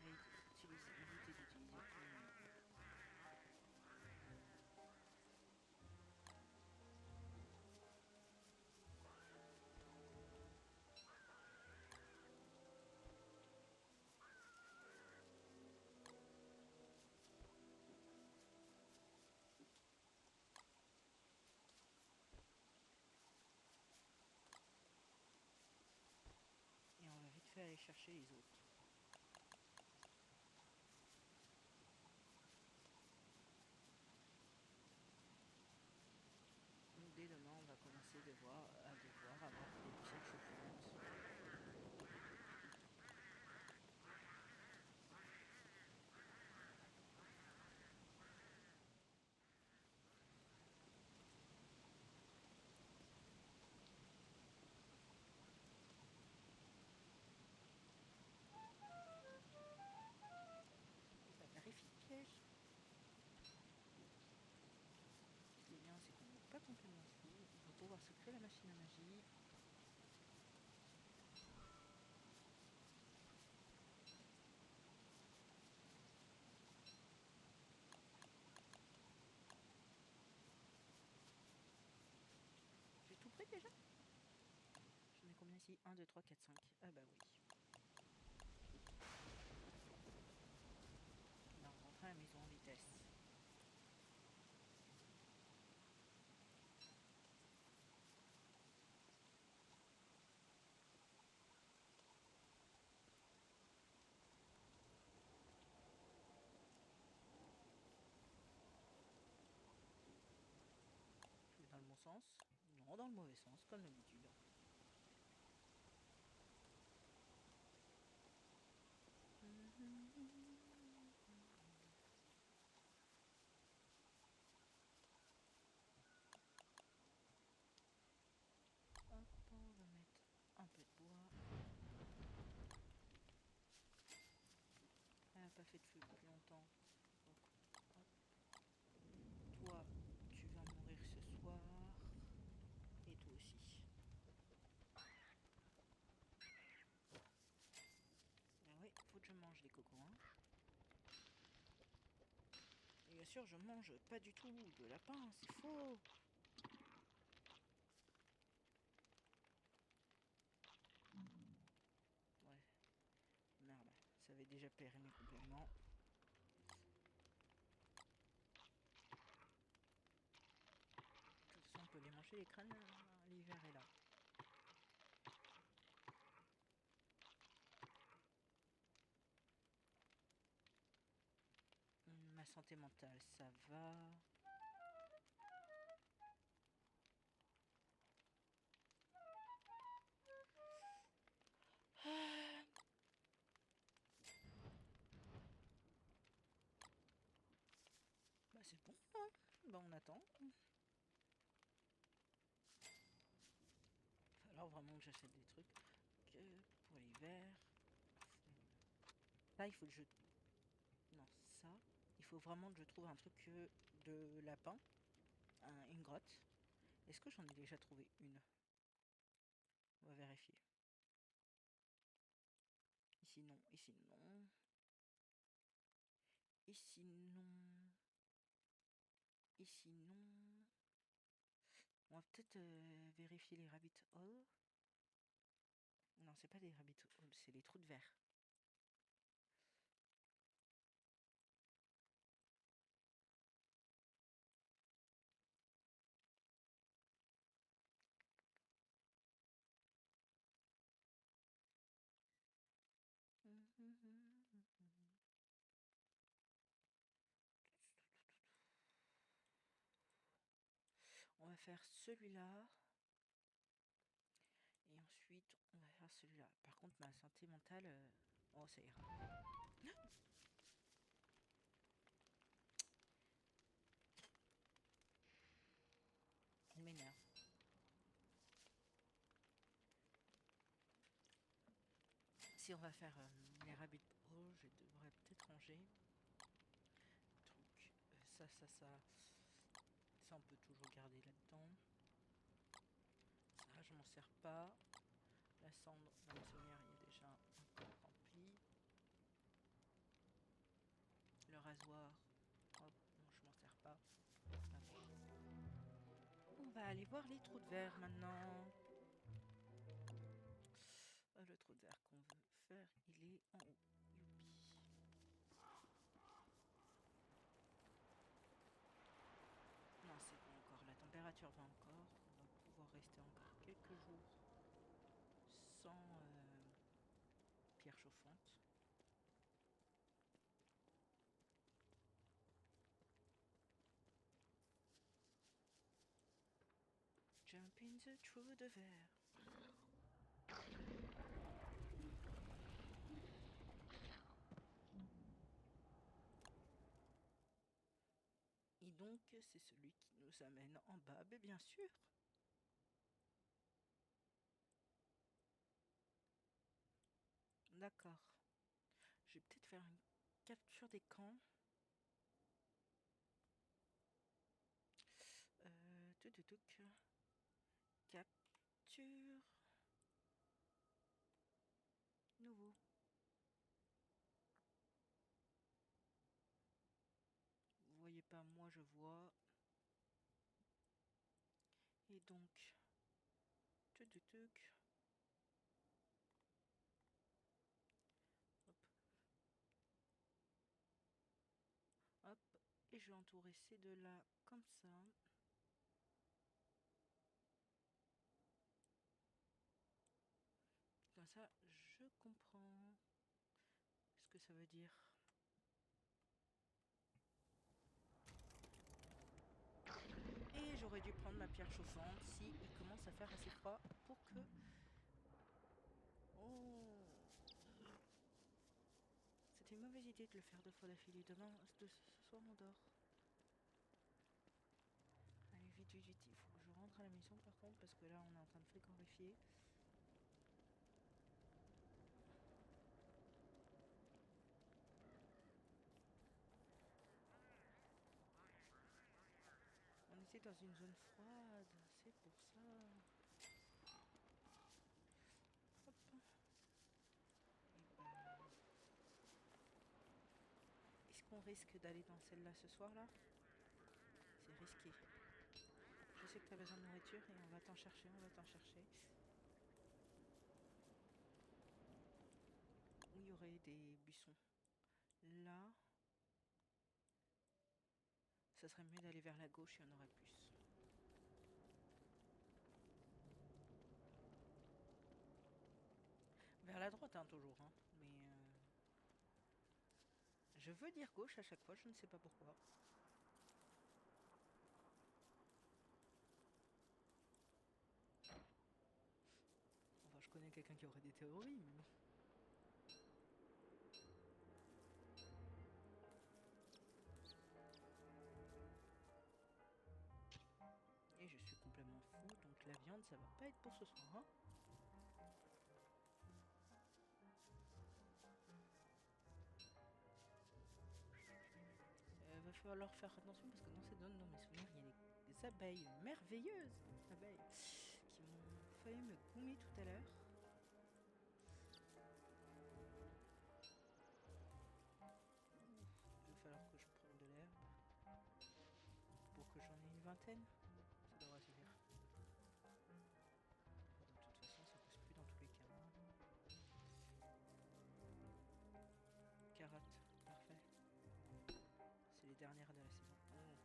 Évitez d'utiliser tout. aller chercher les autres. Donc dès demain, on va commencer à devoir avoir des pièges chauffantes. Bah, vérifie le piège. Ce qui est bien, c'est qu'on n'est pas complètement fou. On va pouvoir se créer la machine à magie. J'ai tout pris déjà. J'en ai combien ici? 1, 2, 3, 4, 5. Ah bah oui. On va rentrer à la maison en vitesse. Je vais dans le bon sens? Non, dans le mauvais sens, comme d'habitude. Hop, on va mettre un peu de bois. Elle n'a pas fait de feu depuis longtemps. Donc, hop. Toi, tu vas mourir ce soir. Et toi aussi. Ah ouais, faut que je mange les cocos, hein. Et bien sûr, je mange pas du tout de lapin, c'est faux. Ouais, merde, ça avait déjà périmé complètement. De toute façon, on peut les manger les crânes, l'hiver est là. Ma santé mentale, ça va. Bah c'est bon, hein. Bah on attend. Va falloir vraiment que j'achète des trucs pour l'hiver. Là, il faut que je... Non, ça. Il faut vraiment que je trouve un truc de lapin. Une grotte. Est-ce que j'en ai déjà trouvé une? On va vérifier. Ici non, ici non. Ici non. Ici non. On va peut-être vérifier les rabbit holes. Non, c'est pas des rabbit holes, c'est les trous de verre. On va faire celui-là. Et ensuite, on va faire celui-là. Par contre, ma santé mentale... Oh, ça ira. Elle m'énerve. Si on va faire les rabbit holes, je devrais peut-être ranger. Truc, ça, ça, ça. Ça, on peut toujours garder là-dedans. Ça, je m'en sers pas. La cendre, la maçonnière, il y a déjà un corps rempli. Le rasoir, hop, non, je m'en sers pas. On va aller voir les trous de verre maintenant. Le trou de verre qu'on veut faire, il est en haut. Youpi. Non, c'est bon encore. La température va encore. On va pouvoir rester encore quelques jours sans chauffante. Jump in the trou de verre. Et donc, c'est celui qui nous amène en bas, mais bien sûr. D'accord. Je vais peut-être faire une capture d'écran. Touc. Capture. Nouveau. Vous voyez pas, moi je vois. Et donc, tuc. Hop. Hop. Et je vais entourer ces deux-là comme ça. Comme ça, je comprends ce que ça veut dire. Et j'aurais dû prendre ma pierre chauffante si il commence à faire assez froid pour que... Oh, c'était une mauvaise idée de le faire 2 fois d'affilée. Demain, ce soir, on dort. Allez, vite, il faut que je rentre à la maison par contre, parce que là, on est en train de frigorifier. On était dans une zone froide, c'est pour ça. Hop. Et ben... Est-ce qu'on risque d'aller dans celle-là ce soir-là? C'est risqué. Je sais que tu as besoin de nourriture et on va t'en chercher. Où il y aurait des buissons. Là, ça serait mieux d'aller vers la gauche, il y en aurait plus. Vers la droite, hein, toujours. Hein. Mais je veux dire gauche à chaque fois, je ne sais pas pourquoi. Enfin, je connais quelqu'un qui aurait des théories, mais bon. Et je suis complètement fou, donc la viande, ça va pas être pour ce soir. Hein. Va falloir faire attention parce que dans cette zone, dans mes souvenirs, il y a des abeilles merveilleuses, abeilles, qui m'ont failli me goumer tout à l'heure. Il va falloir que je prenne de l'herbe pour que j'en ai une vingtaine. Ça devrait suffire. De toute façon, ça pousse plus dans tous les cas. Carottes, parfait. C'est les dernières de la saison. Oh, ouais.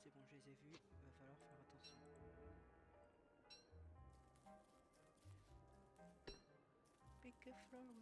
C'est bon, je les ai vues. Il va falloir faire attention. Pick a flowers.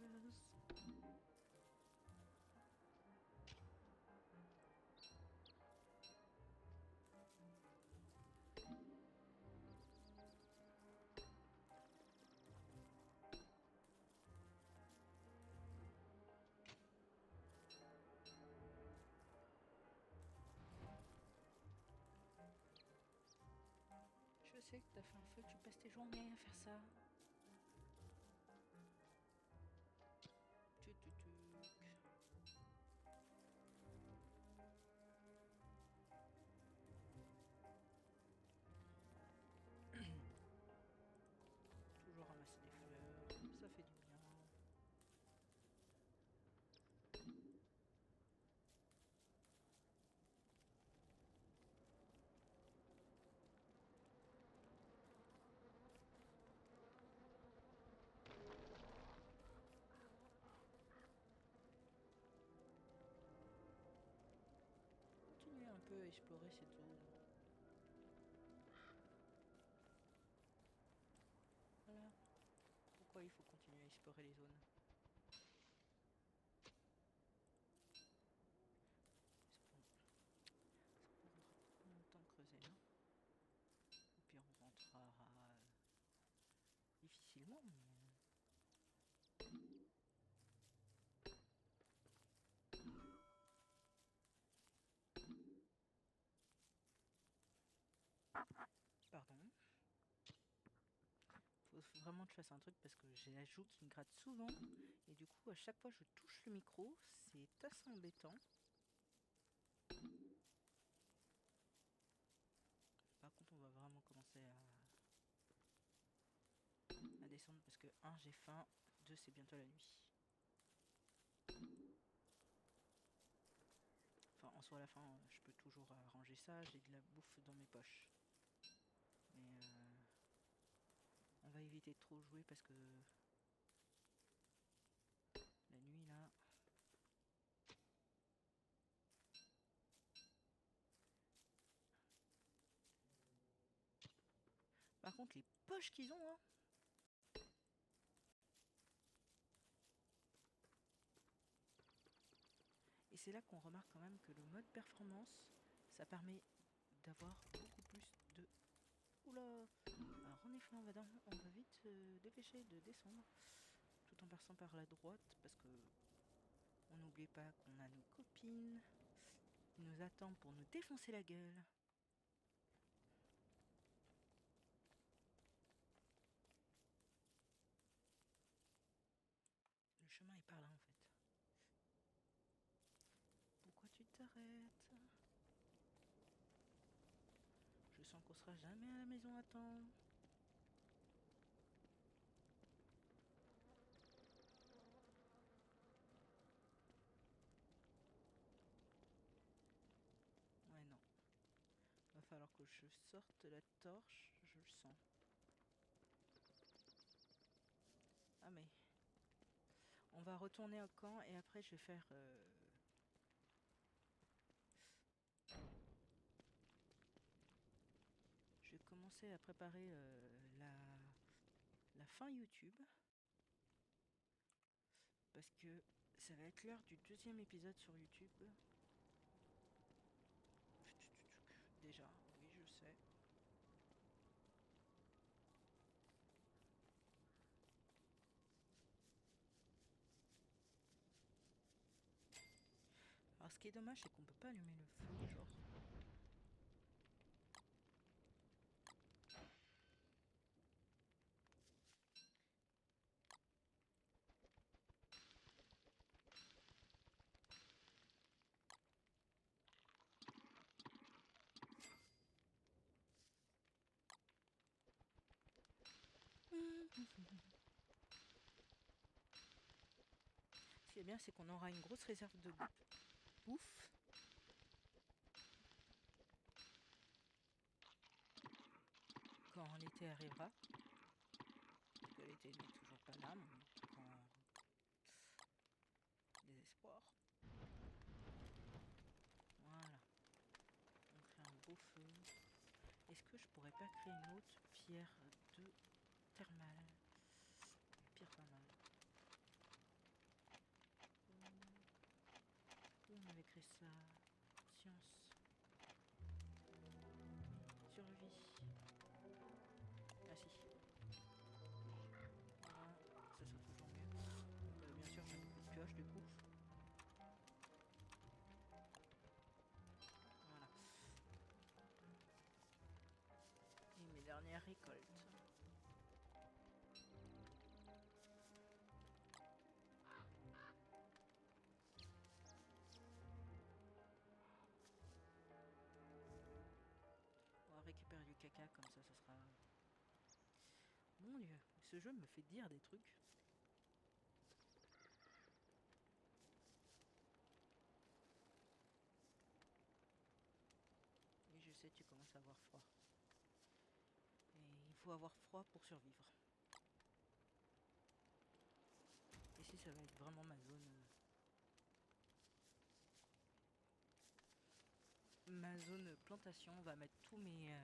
Je sais que t'as fait un feu, tu passes tes journées à faire ça. Tuc. Toujours ramasser des fleurs, ça fait du bien. Continuer un peu à explorer cette zone. Voilà. Pourquoi il faut continuer à explorer les zones? Pardon. Faut vraiment que je fasse un truc parce que j'ai la joue qui me gratte souvent. Et du coup, à chaque fois que je touche le micro, c'est assez embêtant. Par contre, on va vraiment commencer à descendre parce que 1, j'ai faim, 2, c'est bientôt la nuit. Enfin, en soi, à la fin, je peux toujours arranger ça, j'ai de la bouffe dans mes poches. Mais on va éviter de trop jouer parce que la nuit, là... Par contre, les poches qu'ils ont, hein. Et c'est là qu'on remarque quand même que le mode performance, ça permet d'avoir beaucoup plus de... Oula. Alors en effet, on va vite dépêcher de descendre, tout en passant par la droite, parce que on n'oublie pas qu'on a nos copines qui nous attendent pour nous défoncer la gueule. Le chemin est par là en fait. Pourquoi tu t'arrêtes? Je sens qu'on sera jamais à la maison à temps. Ouais, non. Va falloir que je sorte la torche, je le sens. Ah mais... On va retourner au camp et après je vais faire... Je vais commencer à préparer la fin YouTube. Parce que ça va être l'heure du 2e épisode sur YouTube. Déjà, oui, je sais. Alors ce qui est dommage, c'est qu'on peut pas allumer le feu, genre. Ce qui est bien, c'est qu'on aura une grosse réserve de bouffe. Quand l'été arrivera. Parce que l'été n'est toujours pas là, mais en désespoir. Voilà. On crée un beau feu. Est-ce que je pourrais pas créer une autre pierre de thermale? Pierre thermale. Où on avait créé ça? Science. Survie. Ah si. Voilà, ça sera toujours mieux. Bien sûr, j'ai beaucoup de pioches du coup. Voilà. Et mes dernières récoltes. On va récupérer du caca, comme ça sera... Mon dieu, ce jeu me fait dire des trucs. Et je sais, tu commences à avoir froid. Et il faut avoir froid pour survivre. Ici, ça va être vraiment ma zone... Ma zone plantation. On va mettre tous mes...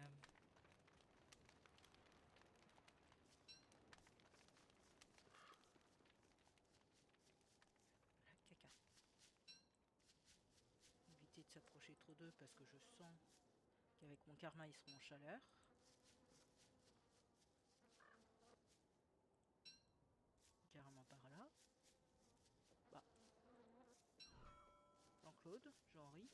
caca. Éviter de s'approcher trop d'eux parce que je sens qu'avec mon karma, ils seront en chaleur. Carrément par là. Bah. Jean-Claude, Jean-Henri.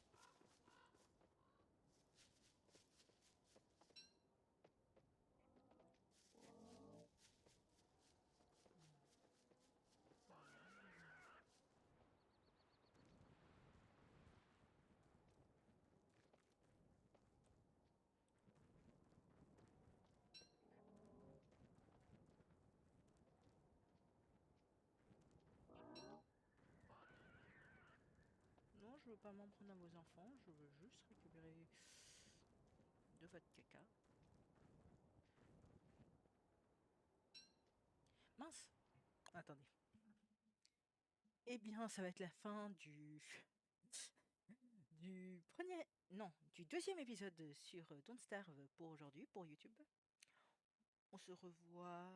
je veux pas m'en prendre à vos enfants, je veux juste récupérer de votre caca. Mince! Attendez. Eh bien, ça va être la fin du premier, non, du deuxième épisode sur Don't Starve pour aujourd'hui, pour YouTube. On se revoit.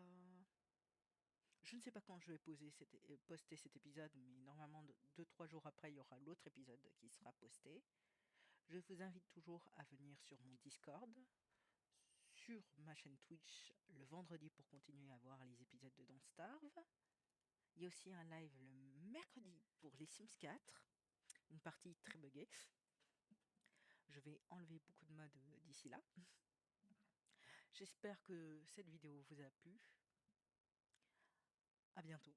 Je ne sais pas quand je vais poster cet épisode, mais normalement 2-3 jours après, il y aura l'autre épisode qui sera posté. Je vous invite toujours à venir sur mon Discord, sur ma chaîne Twitch le vendredi pour continuer à voir les épisodes de Don't Starve. Il y a aussi un live le mercredi pour les Sims 4, une partie très buggée. Je vais enlever beaucoup de modes d'ici là. J'espère que cette vidéo vous a plu. À bientôt.